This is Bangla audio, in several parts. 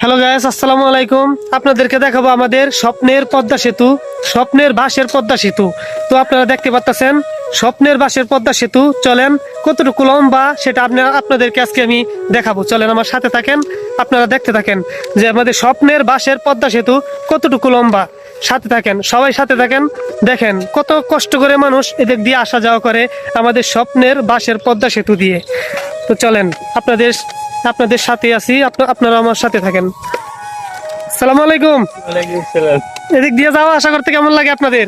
হ্যালো গাইস, আসসালামু আলাইকুম। আপনাদেরকে দেখাবো আমাদের স্বপ্নের পদ্মা সেতু, স্বপ্নের বাঁশের পদ্মা সেতু। তো আপনারা দেখতে পাচ্ছেন স্বপ্নের বাঁশের পদ্মা সেতু। চলেন কতটুকু লম্বা সেটা আপনাদেরকে আজকে আমি দেখাবো। চলেন আমার সাথে থাকেন, আপনারা দেখতে থাকেন যে আমাদের স্বপ্নের বাঁশের পদ্মা সেতু কতটুকু লম্বা। সাথে থাকেন, সবাই সাথে থাকেন। দেখেন কত কষ্ট করে মানুষ এদিক দিয়ে আসা যাওয়া করে আমাদের স্বপ্নের বাঁশের পদ্মা সেতু দিয়ে। তো চলেন আপনাদের সাথে আছি, আপনারা আমার সাথে থাকেন। আসসালামু আলাইকুম। ওয়ালাইকুম আসসালাম। এদিক দিয়ে যাওয়া আশা করতে কেমন লাগে আপনাদের?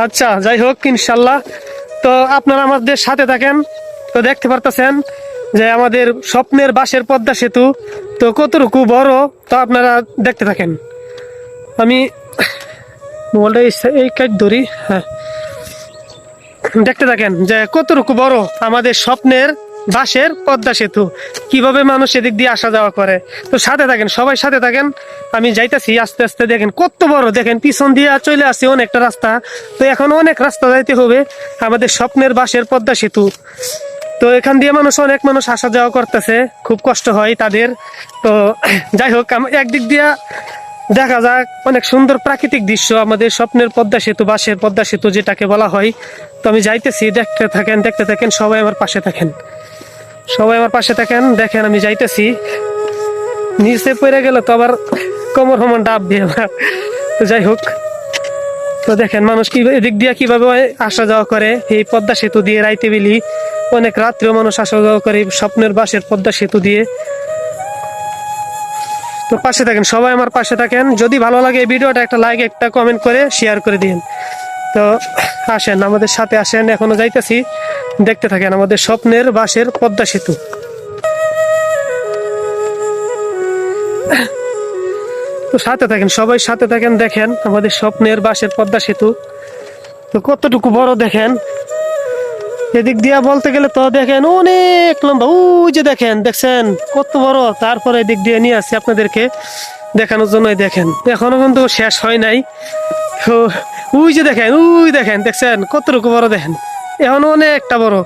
আচ্ছা, যাই হোক ইনশাল্লাহ। তো আপনারা আমাদের সাথে থাকেন। তো দেখতে পারতেছেন যে আমাদের স্বপ্নের বাঁশের পদ্মা সেতু তো কতটুকু বড়, তো আপনারা দেখতে থাকেন। আমি মোবাইলটা এই কাজ ধরি, হ্যাঁ, দেখতে থাকেন যে কতটুকু বড় আমাদের স্বপ্নের বাঁশের পদ্মা সেতু, কিভাবে মানুষ এদিক দিয়ে আসা যাওয়া করে। তো সাথে থাকেন, সবাই সাথে থাকেন। আমি যাইতেছি আস্তে আস্তে। দেখেন কত বড়, দেখেন পিছন দিয়ে চলে আসছে অনেকটা রাস্তা। তো এখন অনেক রাস্তা যাইতে হবে আমাদের স্বপ্নের বাঁশের পদ্মা সেতু। তো এখান দিয়ে অনেক মানুষ আসা যাওয়া করতেছে, খুব কষ্ট হয় তাদের। তো যাই হোক, একদিক দিয়ে দেখা যাক অনেক সুন্দর প্রাকৃতিক দৃশ্য আমাদের স্বপ্নের পদ্মা সেতু, বাঁশের পদ্মা সেতু যেটাকে বলা হয়। তো আমি যাইতেছি, দেখতে থাকেন, সবাই আমার পাশে থাকেন, সবাই আমার পাশে থাকেন। দেখেন আমি যাইতেছি, নিচে পড়ে গেলে তো আবার কোমর ডাব দিয়ে আবার। তো যাই হোক, তো দেখেন মানুষ কি এদিক দিয়ে কিভাবে আসা যাওয়া করে এই পদ্মা সেতু দিয়ে। রাইতে বেলি অনেক রাত্রেও মানুষ আসা যাওয়া করে স্বপ্নের বাঁশের পদ্মা সেতু দিয়ে। তো পাশে থাকেন, সবাই আমার পাশে থাকেন। যদি ভালো লাগে এই ভিডিওটা একটা লাইক, একটা কমেন্ট করে শেয়ার করে দিন। তো আসেন আমাদের সাথে আসেন, এখনো যাইতেছি, দেখতে থাকেন আমাদের স্বপ্নের বাঁশের পদ্মা সেতু। তো সাথে থাকেন, সবাই সাথে থাকেন। দেখেন আমাদের স্বপ্নের বাঁশের পদ্মা সেতু তো কতটুকু বড় দেখেন। এদিক দিয়া বলতে গেলে তো দেখেন অনেক লম্বা, ওই যে দেখছেন কত বড়। তারপরে এদিক দিয়ে নিয়ে আসছি আপনাদেরকে দেখানোর জন্য। দেখেন এখনো কিন্তু শেষ হয় নাই। তো ওই যে দেখছেন কতটুকু বড়। দেখেন এখন অনেকটা বড়।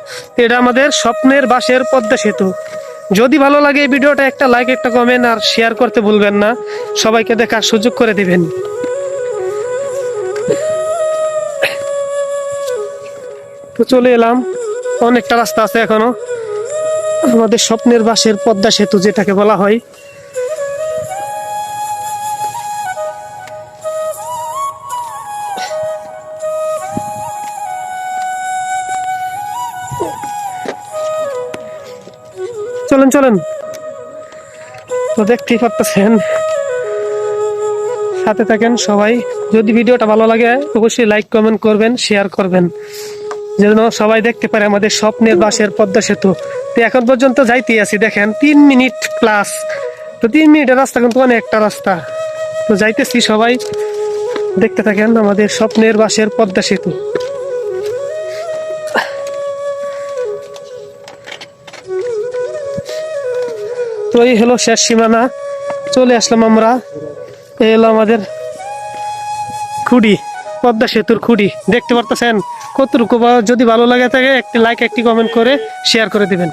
এটা আমাদের স্বপ্নের বাঁশের পদ্মা সেতু। যদি ভালো লাগে এই ভিডিওটা একটা লাইক, একটা কমেন্ট আর শেয়ার করতে ভুলবেন না। সবাইকে দেখার সুযোগ করে দিবেন। তো চলে এলাম, অনেকটা রাস্তা আছে এখনো আমাদের স্বপ্নের বাঁশের পদ্মা সেতু যেটাকে বলা হয়। চলেন। তো দেখতেই পারতেছেন, সাথে থাকেন সবাই। যদি ভিডিওটা ভালো লাগে অবশ্যই লাইক, কমেন্ট করবেন, শেয়ার করবেন, যেন সবাই দেখতে পারে আমাদের স্বপ্নের বাঁশের পদ্মা সেতু। তো এখন পর্যন্ত যাইতেই আছি, দেখেন 3 মিনিট প্লাস। তো 3 মিনিটের রাস্তা কিন্তু অনেকটা রাস্তা। তো যাইতেছি, সবাই দেখতে থাকেন আমাদের স্বপ্নের বাঁশের পদ্মা সেতু। তো এই হলো শেষ সীমানা, চলে আসলাম আমরা। এই হলো আমাদের খুঁড়ি, পদ্মা সেতুর খুঁড়ি। দেখতে পারতেছেন কতটুকু। যদি ভালো লাগে থাকে একটি লাইক, একটি কমেন্ট করে শেয়ার করে দিবেন।